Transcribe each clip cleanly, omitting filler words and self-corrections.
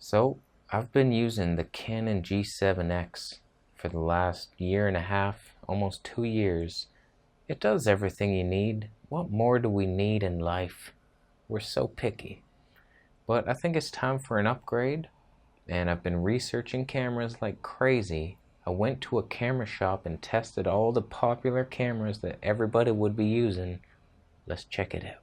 So I've been using the Canon G7X for the last year and a half, almost 2 years. It does everything you need. What more do we need in life? We're so picky. But I think it's time for an upgrade, and I've been researching cameras like crazy. I went to a camera shop and tested all the popular cameras that everybody would be using. Let's check it out.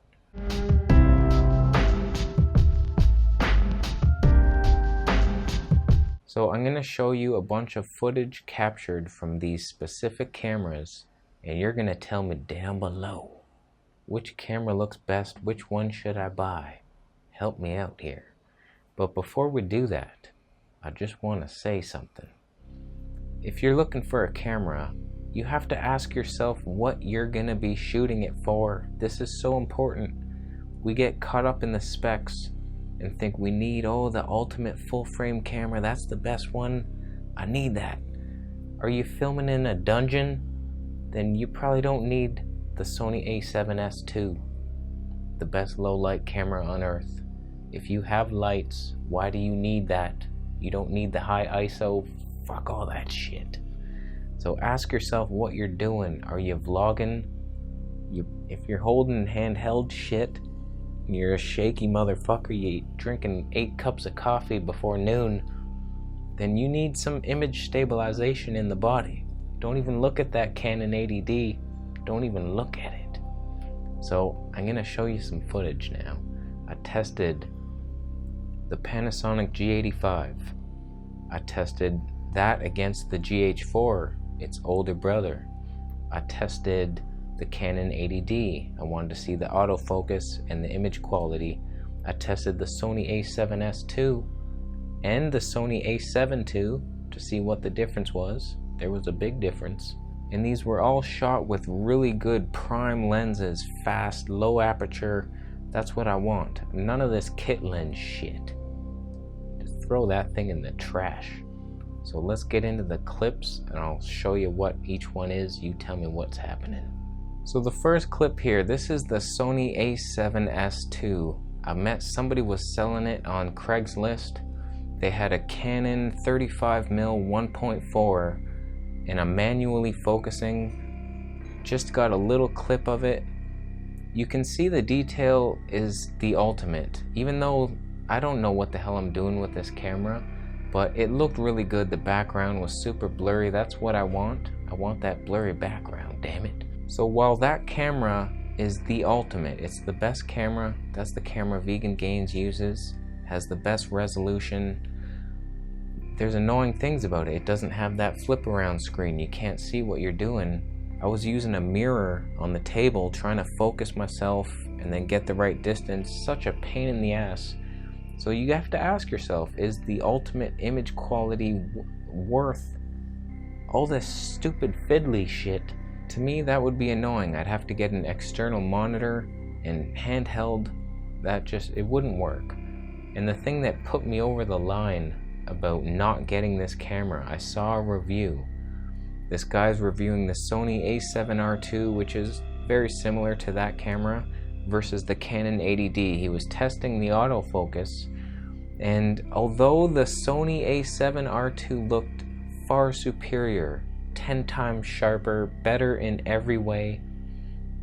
So I'm going to show you a bunch of footage captured from these specific cameras, and you're going to tell me down below which camera looks best, which one should I buy. Help me out here. But before we do that, I just want to say something. If you're looking for a camera, you have to ask yourself what you're going to be shooting it for. This is so important. We get caught up in the specs and think we need, oh, the ultimate full frame camera, that's the best one. I need that. Are you filming in a dungeon? Then you probably don't need the Sony A7S II, the best low light camera on earth. If you have lights, why do you need that? You don't need the high ISO, fuck all that shit. So ask yourself what you're doing. Are you vlogging? If you're holding handheld shit, you're a shaky motherfucker, you drinking 8 cups of coffee before noon, then you need some image stabilization in the body. Don't even look at that Canon 80D. Don't even look at it. So I'm gonna show you some footage now. I tested the Panasonic G85. I tested that against the GH4, its older brother. I tested the Canon 80D. I wanted to see the autofocus and the image quality. I tested the Sony A7S II and the Sony A7 II to see what the difference was. There was a big difference. And these were all shot with really good prime lenses, fast, low aperture. That's what I want. None of this kit lens shit. Just throw that thing in the trash. So let's get into the clips and I'll show you what each one is. You tell me what's happening. So the first clip here, this is the Sony A7S II. I met somebody was selling it on Craigslist. They had a Canon 35mm 1.4 and I'm manually focusing. Just got a little clip of it. You can see the detail is the ultimate. Even though I don't know what the hell I'm doing with this camera, but it looked really good. The background was super blurry. That's what I want. I want that blurry background, damn it. So while that camera is the ultimate, it's the best camera, that's the camera Vegan Gains uses, has the best resolution, there's annoying things about it. It doesn't have that flip around screen. You can't see what you're doing. I was using a mirror on the table trying to focus myself and then get the right distance. Such a pain in the ass. So you have to ask yourself, is the ultimate image quality worth all this stupid fiddly shit? To me, that would be annoying. I'd have to get an external monitor and handheld. It wouldn't work. And the thing that put me over the line about not getting this camera, I saw a review. This guy's reviewing the Sony A7R II, which is very similar to that camera, versus the Canon 80D. He was testing the autofocus, and although the Sony A7R II looked far superior, 10 times sharper, better in every way,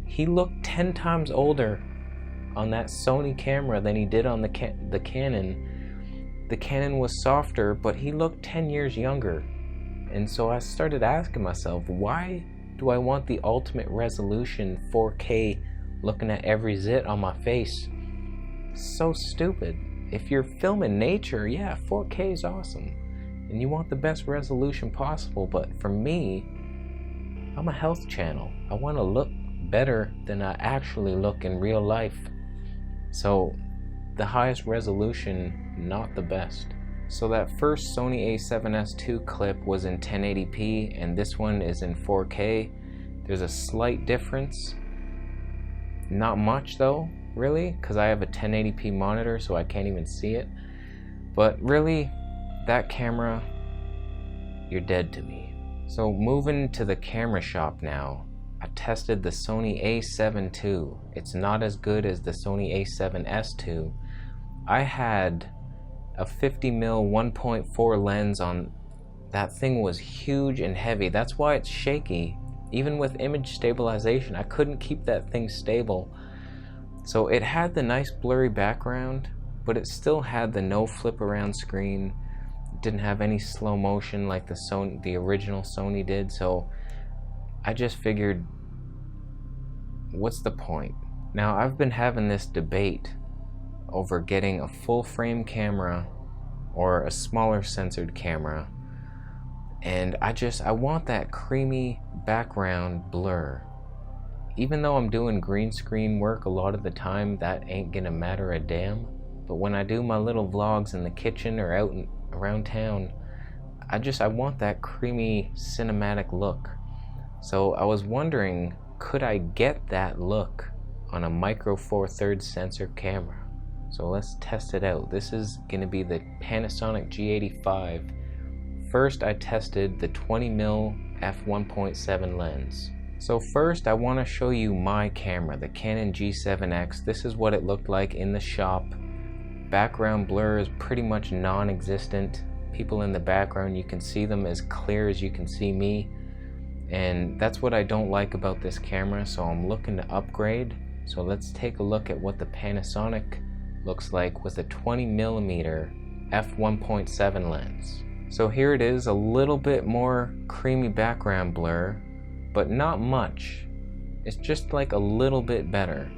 he looked 10 times older on that Sony camera than he did on the Canon. The Canon was softer, but he looked 10 years younger. And so I started asking myself, why do I want the ultimate resolution 4K looking at every zit on my face? So stupid. If you're filming nature, yeah, 4K is awesome. And you want the best resolution possible, but for me, I'm a health channel. I want to look better than I actually look in real life. So the highest resolution, not the best. So that first Sony A7S II clip was in 1080p and this one is in 4K. There's a slight difference. Not much though, really, because I have a 1080p monitor so I can't even see it. But really, that camera, you're dead to me. So moving to the camera shop now, I tested the Sony A7 II. It's not as good as the Sony A7S II. I had a 50mm 1.4 lens on that thing was huge and heavy. That's why it's shaky. Even with image stabilization, I couldn't keep that thing stable. So it had the nice blurry background, but it still had the no flip around screen. It didn't have any slow motion like the original Sony did. So I just figured, what's the point? Now I've been having this debate over getting a full frame camera or a smaller sensored camera, and I want that creamy background blur. Even though I'm doing green screen work a lot of the time, that ain't gonna matter a damn. But when I do my little vlogs in the kitchen or out around town, I want that creamy cinematic look. So I was wondering, could I get that look on a micro four thirds sensor camera? So let's test it out. This is gonna be the Panasonic G85. First I tested the 20mm f1.7 lens. So first I want to show you my camera, the Canon G7X. This is what it looked like in the shop. Background blur is pretty much non-existent. People in the background, you can see them as clear as you can see me. And that's what I don't like about this camera, so I'm looking to upgrade. So let's take a look at what the Panasonic looks like with a 20mm f1.7 lens. So here it is, a little bit more creamy background blur, but not much. It's just like a little bit better.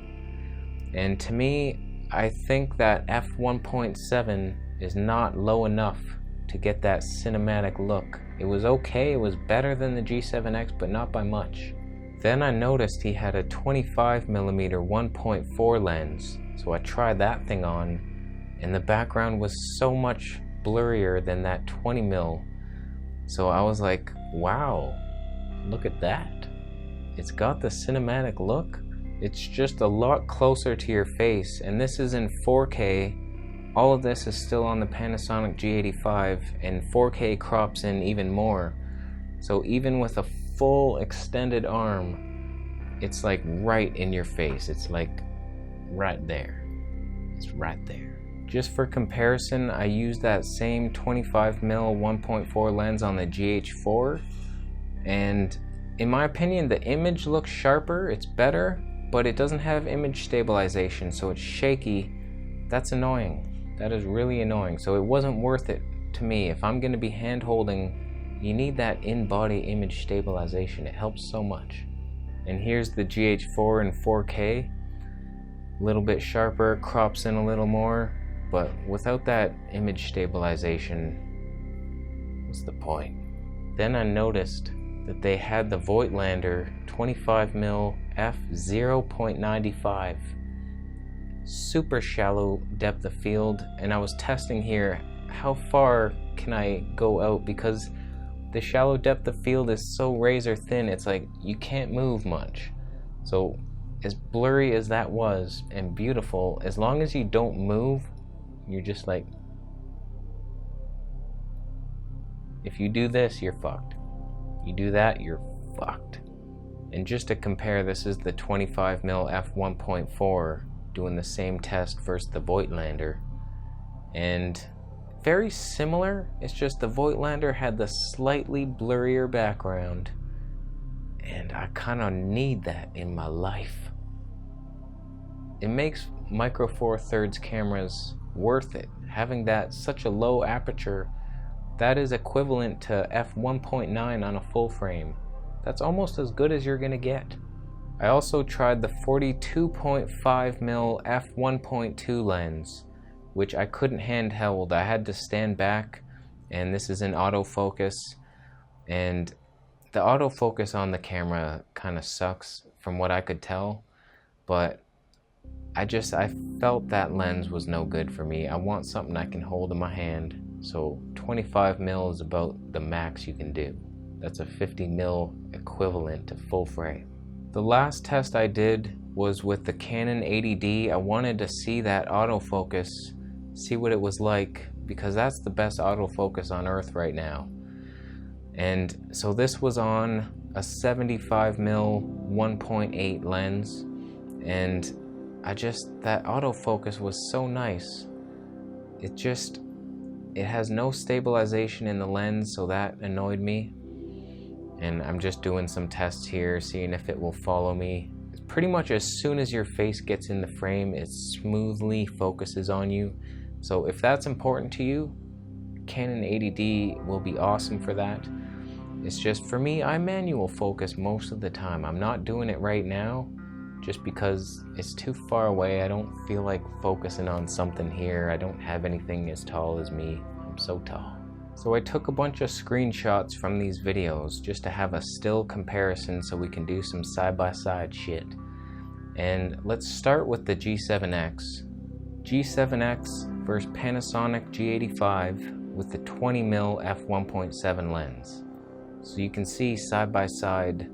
And to me, I think that f1.7 is not low enough to get that cinematic look. It was okay, it was better than the G7X, but not by much. Then I noticed he had a 25mm 1.4 lens, so I tried that thing on, and the background was so much blurrier than that 20mm. So I was like, wow, look at that. It's got the cinematic look. It's just a lot closer to your face, and this is in 4K. All of this is still on the Panasonic G85, and 4K crops in even more. So even with a full extended arm, it's like right in your face. It's like right there. It's right there. Just for comparison, I used that same 25mm 1.4 lens on the GH4, and in my opinion, the image looks sharper, it's better, but it doesn't have image stabilization, so it's shaky. That's annoying. That is really annoying. So it wasn't worth it to me. If I'm going to be hand holding, you need that in-body image stabilization. It helps so much. And here's the GH4 in 4K. A little bit sharper, crops in a little more, but without that image stabilization, what's the point? Then I noticed that they had the Voigtlander 25mm f0.95, super shallow depth of field, and I was testing here how far can I go out, because the shallow depth of field is so razor thin, it's like you can't move much. So as blurry as that was and beautiful, as long as you don't move, you're just like, if you do this, you're fucked. You do that, you're fucked. And just to compare, this is the 25mm f1.4 doing the same test versus the Voigtlander, and very similar. It's just the Voigtlander had the slightly blurrier background, and I kind of need that in my life. It makes micro four thirds cameras worth it. Having that such a low aperture, that is equivalent to f1.9 on a full frame. That's almost as good as you're gonna get. I also tried the 42.5mm f1.2 lens, which I couldn't handheld. I had to stand back, and this is in autofocus, and the autofocus on the camera kind of sucks from what I could tell, but I felt that lens was no good for me. I want something I can hold in my hand, so 25mm is about the max you can do. That's a 50mm equivalent to full frame. The last test I did was with the Canon 80D. I wanted to see that autofocus, see what it was like, because that's the best autofocus on earth right now. And so this was on a 75mm 1.8 lens, and that autofocus was so nice. it has no stabilization in the lens, so that annoyed me. And I'm just doing some tests here, seeing if it will follow me. Pretty much as soon as your face gets in the frame, it smoothly focuses on you. So if that's important to you, Canon 80D will be awesome for that. It's just, for me, I manual focus most of the time. I'm not doing it right now just because it's too far away. I don't feel like focusing on something here. I don't have anything as tall as me. I'm so tall. So I took a bunch of screenshots from these videos just to have a still comparison so we can do some side-by-side shit. And let's start with the G7X. G7X versus Panasonic G85 with the 20mm f1.7 lens. So you can see side by side,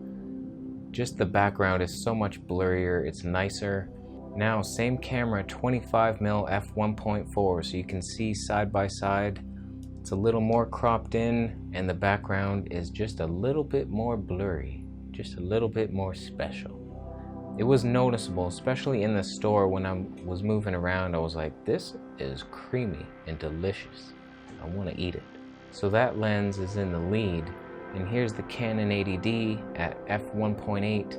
just the background is so much blurrier, it's nicer. Now same camera, 25mm f1.4, so you can see side by side, it's a little more cropped in and the background is just a little bit more blurry, just a little bit more special. It was noticeable, especially in the store when I was moving around. I was like, this is creamy and delicious. I want to eat it. So that lens is in the lead. And here's the Canon 80D at f1.8.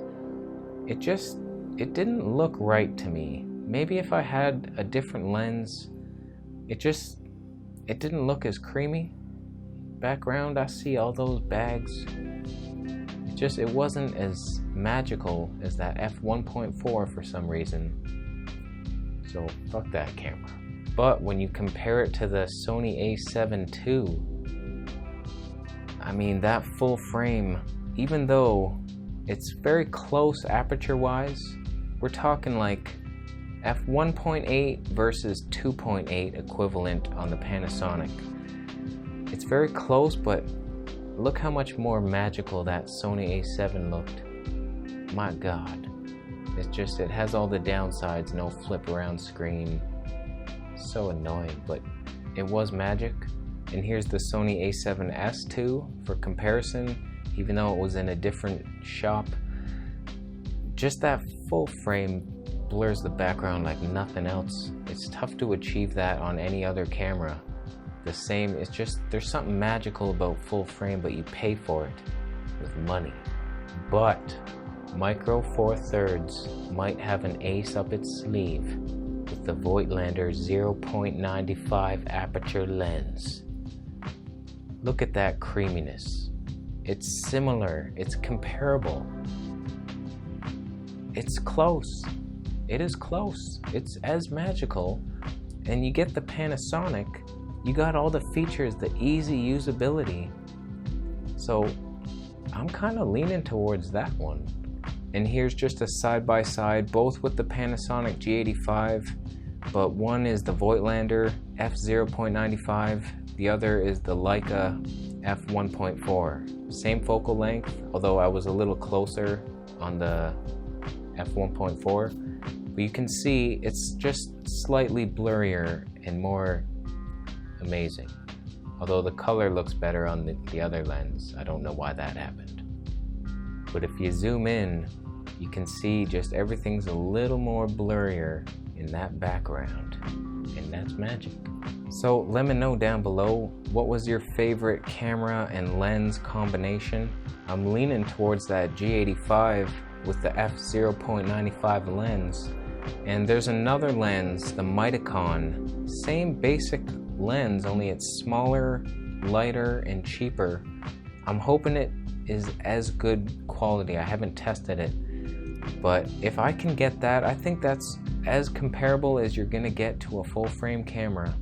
It didn't look right to me. Maybe if I had a different lens, it didn't look as creamy. Background, I see all those bags. It wasn't as magical as that f1.4 for some reason. So fuck that camera. But when you compare it to the Sony A7 II, I mean, that full frame, even though it's very close aperture wise, we're talking like f1.8 versus 2.8 equivalent on the Panasonic. It's very close, but look how much more magical that Sony A7 looked. My God. It has all the downsides, no flip around screen. So annoying, but it was magic. And here's the Sony A7S too, for comparison, even though it was in a different shop. Just that full frame blurs the background like nothing else. It's tough to achieve that on any other camera. It's just, there's something magical about full frame, but you pay for it with money. But Micro Four Thirds might have an ace up its sleeve with the Voigtlander 0.95 aperture lens. Look at that creaminess. It's similar, it's comparable. It's close. It is close. It's as magical. And you get the Panasonic, you got all the features, the easy usability. So I'm kind of leaning towards that one. And here's just a side-by-side, both with the Panasonic G85, but one is the Voigtlander f0.95, the other is the Leica f1.4. Same focal length, although I was a little closer on the f1.4. But you can see it's just slightly blurrier and more amazing. Although the color looks better on the other lens. I don't know why that happened. But if you zoom in, you can see just everything's a little more blurrier in that background. And that's magic. So let me know down below, what was your favorite camera and lens combination? I'm leaning towards that G85 with the f0.95 lens. And there's another lens, the Miticon, same basic lens, only it's smaller, lighter, and cheaper. I'm hoping it is as good quality. I haven't tested it, but if I can get that, I think that's as comparable as you're gonna get to a full frame camera.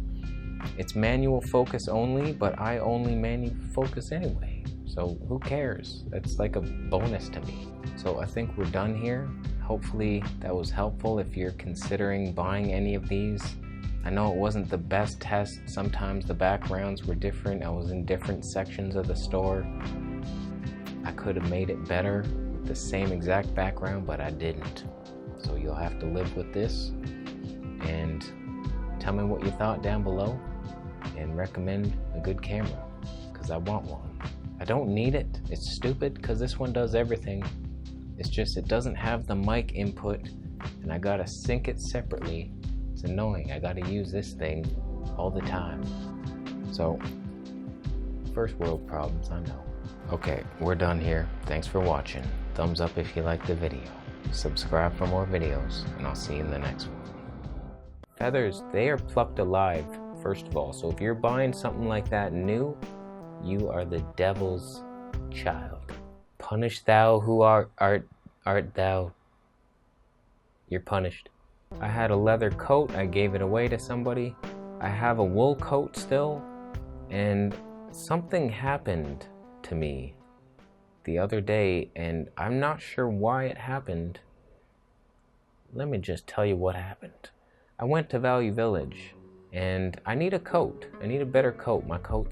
It's manual focus only, but I only manual focus anyway, so who cares? That's like a bonus to me. So I think we're done here. Hopefully that was helpful if you're considering buying any of these. I know it wasn't the best test. Sometimes the backgrounds were different. I was in different sections of the store. I could have made it better with the same exact background, but I didn't. So you'll have to live with this. And tell me what you thought down below and recommend a good camera, because I want one. I don't need it. It's stupid because this one does everything. It's just it doesn't have the mic input and I gotta sync it separately. It's annoying. I gotta use this thing all the time. So, first world problems, I know. Okay, we're done here. Thanks for watching. Thumbs up if you liked the video. Subscribe for more videos, and I'll see you in the next one. Feathers, they are plucked alive, first of all. So if you're buying something like that new, you are the devil's child. Punish thou who art thou. You're punished. I had a leather coat, I gave it away to somebody. I have a wool coat still, and something happened to me the other day, and I'm not sure why it happened. Let me just tell you what happened. I went to Value Village, and I need a coat. I need a better coat. My coat's